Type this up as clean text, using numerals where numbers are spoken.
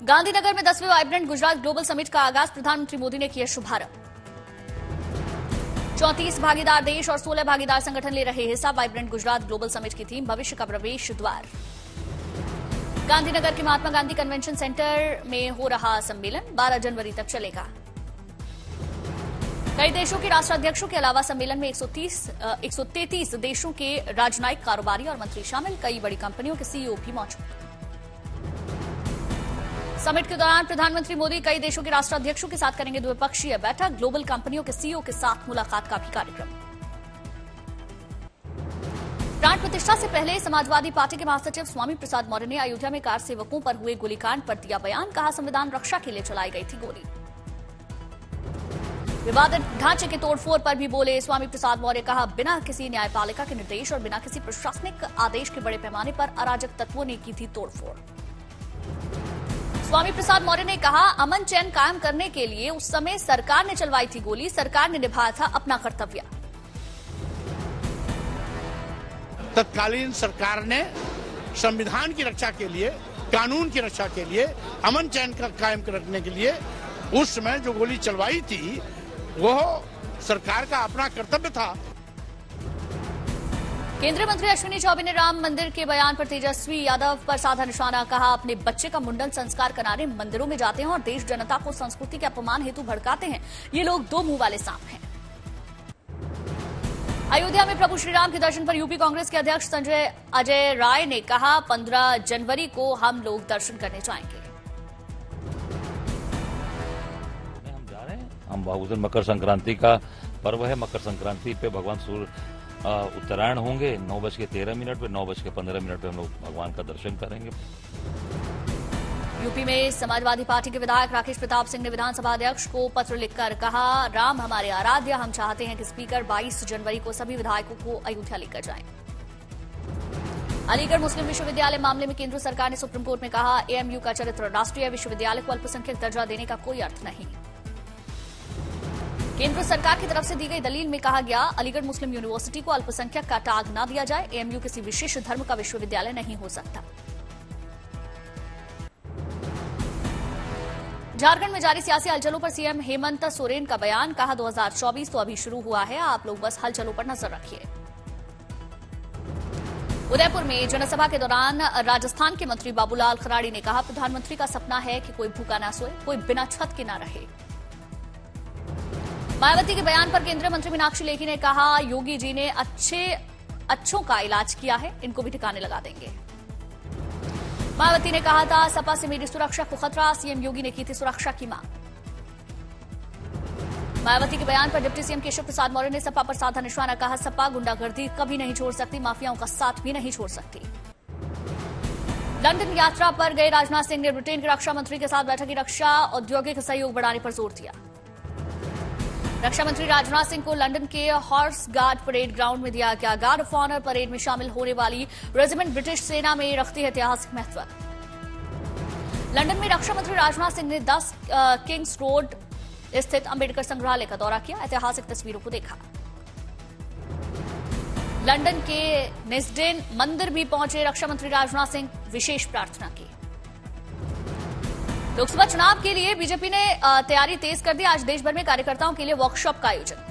गांधीनगर में 10वें vibrant Gujarat global summit का आगाज प्रधानमंत्री मोदी ने किया शुभारंभ। 34 भागीदार देश और 16 भागीदार संगठन ले रहे हिस्सा। वाइब्रेंट गुजरात ग्लोबल समिट की थीम भविष्य का प्रवेश द्वार। गांधीनगर के महात्मा गांधी कन्वेंशन सेंटर में हो रहा सम्मेलन 12 जनवरी तक चलेगा। कई देशों के राष्ट्राध्यक्षों के अलावा सम्मेलन में 133 देशों के राजनयिक, कारोबारी और मंत्री शामिल। कई बड़ी कंपनियों के सीईओ भी मौजूद। समिट के दौरान प्रधानमंत्री मोदी कई देशों के राष्ट्राध्यक्षों के साथ करेंगे द्विपक्षीय बैठक। ग्लोबल कंपनियों के सीईओ के साथ मुलाकात का भी कार्यक्रम। प्राण प्रतिष्ठा से पहले समाजवादी पार्टी के महासचिव स्वामी प्रसाद मौर्य ने अयोध्या में कार सेवकों पर हुए गोलीकांड पर दिया बयान। कहा, संविधान रक्षा के लिए चलाई गई थी गोली। विवादित ढांचे के तोड़फोड़ पर भी बोले स्वामी प्रसाद मौर्य। कहा, बिना किसी न्यायपालिका के निर्देश और बिना किसी प्रशासनिक आदेश के बड़े पैमाने पर अराजक तत्वों ने की थी तोड़फोड़। स्वामी प्रसाद मौर्य ने कहा, अमन चैन कायम करने के लिए उस समय सरकार ने चलवाई थी गोली। सरकार ने निभाया था अपना कर्तव्य। तत्कालीन सरकार ने संविधान की रक्षा के लिए, कानून की रक्षा के लिए, अमन चैन का कायम रखने के लिए उस समय जो गोली चलवाई थी वो सरकार का अपना कर्तव्य था। केंद्रीय मंत्री अश्विनी चौबे ने राम मंदिर के बयान पर तेजस्वी यादव पर साधा निशाना। कहा, अपने बच्चे का मुंडन संस्कार कराने मंदिरों में जाते हैं और देश जनता को संस्कृति के अपमान हेतु भड़काते हैं। ये लोग दो मुंह वाले सांप हैं। अयोध्या में प्रभु श्रीराम के दर्शन पर यूपी कांग्रेस के अध्यक्ष संजय अजय राय ने कहा, 15 जनवरी को हम लोग दर्शन करने जाएंगे। हम जा रहे हैं। हम उस दिन मकर संक्रांति का पर्व है। मकर संक्रांति पे भगवान सूर्य उत्तरायण होंगे। 9:13 पे 9:15 पे हम लोग भगवान का दर्शन करेंगे। यूपी में समाजवादी पार्टी के विधायक राकेश प्रताप सिंह ने विधानसभा अध्यक्ष को पत्र लिखकर कहा, राम हमारे आराध्य। हम चाहते हैं कि स्पीकर 22 जनवरी को सभी विधायकों को अयोध्या लेकर जाएं। अलीगढ़ मुस्लिम विश्वविद्यालय मामले में केंद्र सरकार ने सुप्रीम कोर्ट में कहा, एएमयू का चरित्र राष्ट्रीय विश्वविद्यालय को अल्पसंख्यक दर्जा देने का कोई अर्थ नहीं। केंद्र सरकार की तरफ से दी गई दलील में कहा गया, अलीगढ़ मुस्लिम यूनिवर्सिटी को अल्पसंख्यक का टैग न दिया जाए। एएमयू किसी विशेष धर्म का विश्वविद्यालय नहीं हो सकता। झारखंड में जारी सियासी हलचलों पर सीएम हेमंत सोरेन का बयान। कहा, 2024 तो अभी शुरू हुआ है, आप लोग बस हलचलों पर नजर रखिए। उदयपुर में जनसभा के दौरान राजस्थान के मंत्री बाबूलाल खराड़ी ने कहा, प्रधानमंत्री का सपना है कि कोई भूखा ना सोए, कोई बिना छत के ना रहे। मायावती के बयान पर केंद्रीय मंत्री मीनाक्षी लेखी ने कहा, योगी जी ने अच्छों का इलाज किया है, इनको भी ठिकाने लगा देंगे। मायावती ने कहा था, सपा से मेरी सुरक्षा को खतरा। सीएम योगी ने की थी सुरक्षा की मांग। मायावती के बयान पर डिप्टी सीएम केशव प्रसाद मौर्य ने सपा पर साधा निशाना। कहा, सपा गुंडागर्दी कभी नहीं छोड़ सकती, माफियाओं का साथ भी नहीं छोड़ सकती। लंदन यात्रा पर गए राजनाथ सिंह ने ब्रिटेन के रक्षा मंत्री के साथ बैठक की। रक्षा औद्योगिक सहयोग बढ़ाने पर जोर दिया। रक्षा मंत्री राजनाथ सिंह को लंदन के हॉर्स गार्ड परेड ग्राउंड में दिया गया गार्ड ऑफ ऑनर। परेड में शामिल होने वाली रेजिमेंट ब्रिटिश सेना में रखती है ऐतिहासिक महत्व। लंदन में रक्षा मंत्री राजनाथ सिंह ने 10 किंग्स रोड स्थित अंबेडकर संग्रहालय का दौरा किया, ऐतिहासिक तस्वीरों को देखा। लंदन के निस्डेन मंदिर भी पहुंचे रक्षा मंत्री राजनाथ सिंह, विशेष प्रार्थना की। लोकसभा चुनाव के लिए बीजेपी ने तैयारी तेज कर दी। आज देश भर में कार्यकर्ताओं के लिए वर्कशॉप का आयोजन।